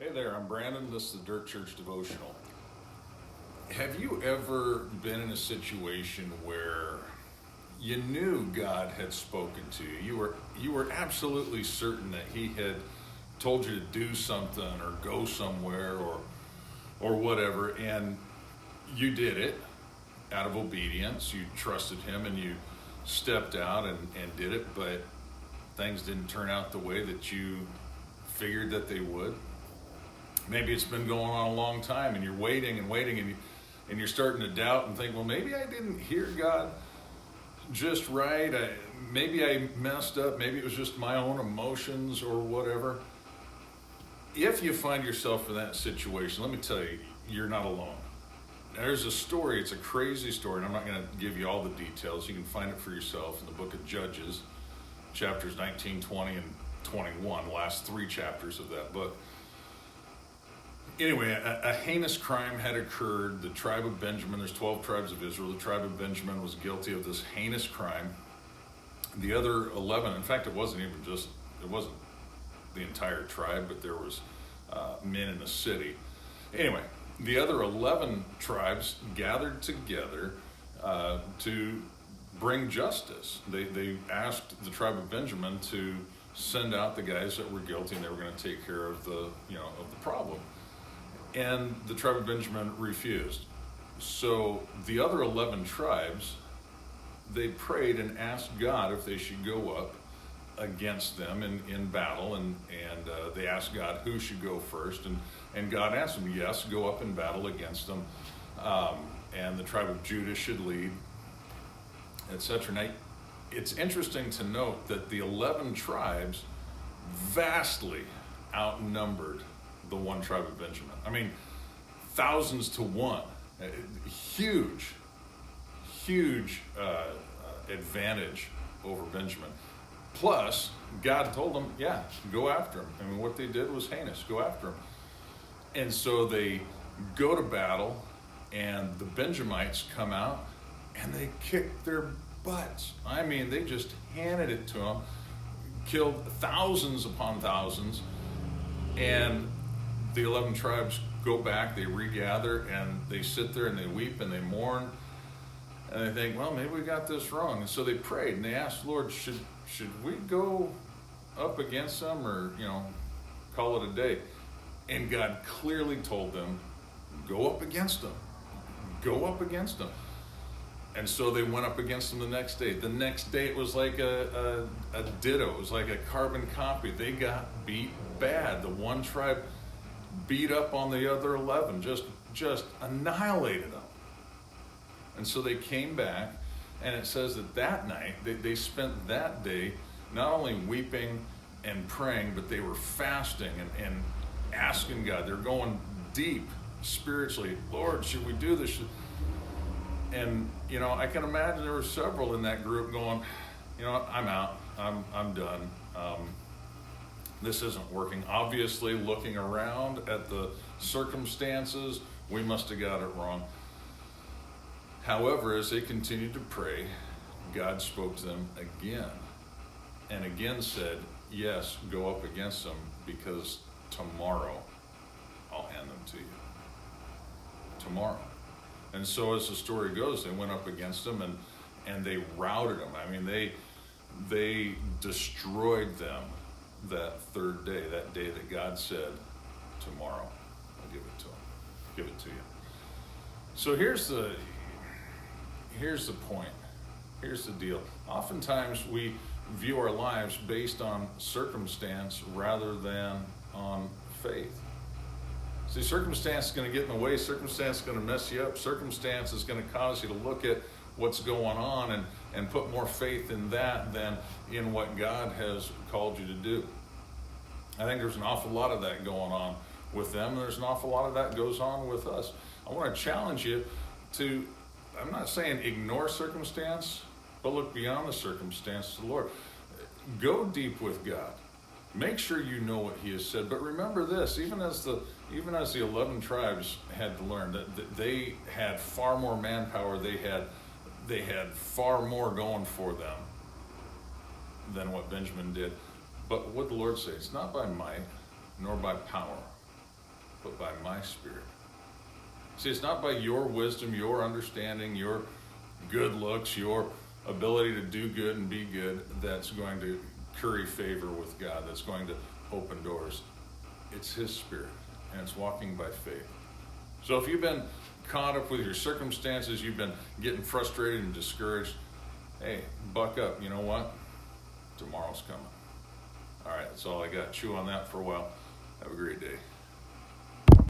Hey there, I'm Brandon. This is the Dirt Church Devotional. Have you ever been in a situation where you knew God had spoken to you? You were absolutely certain that He had told you to do something or go somewhere or whatever, and you did it out of obedience. You trusted Him and you stepped out and did it, but things didn't turn out the way that you figured that they would. Maybe it's been going on a long time and you're waiting and you're starting to doubt and think, well, maybe I didn't hear God just right. Maybe I messed up. Maybe it was just my own emotions or whatever. If you find yourself in that situation, let me tell you, you're not alone. There's a story. It's a crazy story, and I'm not going to give you all the details. You can find it for yourself in the book of Judges, chapters 19, 20, and 21, the last three chapters of that book. Anyway, a heinous crime had occurred. The tribe of Benjamin, there's 12 tribes of Israel. The tribe of Benjamin was guilty of this heinous crime. The other 11, in fact, it wasn't the entire tribe, but there was men in the city. Anyway, the other 11 tribes gathered together to bring justice. They asked the tribe of Benjamin to send out the guys that were guilty, and they were going to take care of the problem. And the tribe of Benjamin refused. So the other 11 tribes, they prayed and asked God if they should go up against them in battle, and they asked God who should go first, and God answered them, yes, go up in battle against them, and the tribe of Judah should lead, etc. Now, it's interesting to note that the 11 tribes vastly outnumbered the one tribe of Benjamin. I mean, thousands to one. Huge advantage over Benjamin. Plus, God told them, yeah, go after him. I mean, what they did was heinous. Go after him. And so they go to battle, and the Benjamites come out, and they kick their butts. I mean, they just handed it to them, killed thousands upon thousands, and the 11 tribes go back, they regather, and they sit there and they weep and they mourn, and they think, well, maybe we got this wrong. And so they prayed and they asked, Lord, should we go up against them or call it a day? And God clearly told them, go up against them. Go up against them. And so they went up against them the next day. The next day it was like a ditto. It was like a carbon copy. They got beat bad. The one tribe beat up on the other 11, just annihilated them. And so they came back, and it says that night, they spent that day not only weeping and praying, but they were fasting and asking God. They're going deep spiritually. Lord, should we do this? And, I can imagine there were several in that group going, I'm out. I'm done. This isn't working. Obviously, looking around at the circumstances, we must have got it wrong. However, as they continued to pray, God spoke to them again and again said, yes, go up against them because tomorrow I'll hand them to you. Tomorrow. And so as the story goes, they went up against them and they routed them. I mean, they destroyed them that third day, that day that God said, tomorrow I'll give it to them, give it to you. So here's the point. Here's the deal. Oftentimes we view our lives based on circumstance rather than on faith. See, circumstance is going to get in the way. Circumstance is going to mess you up. Circumstance is going to cause you to look at what's going on and put more faith in that than in what God has called you to do. I think there's an awful lot of that going on with them, and there's an awful lot of that goes on with us. I want to challenge you to, I'm not saying ignore circumstance, but look beyond the circumstance to the Lord. Go deep with God. Make sure you know what He has said. But remember this, even as the 11 tribes had to learn that they had far more manpower, they had far more going for them than what Benjamin did. But what the Lord says, it's not by might nor by power, but by my Spirit. See, it's not by your wisdom, your understanding, your good looks, your ability to do good and be good that's going to curry favor with God, that's going to open doors. It's His Spirit, and it's walking by faith. So if you've been caught up with your circumstances, you've been getting frustrated and discouraged, hey, buck up. You know what? Tomorrow's coming. All right, that's all I got. Chew on that for a while. Have a great day.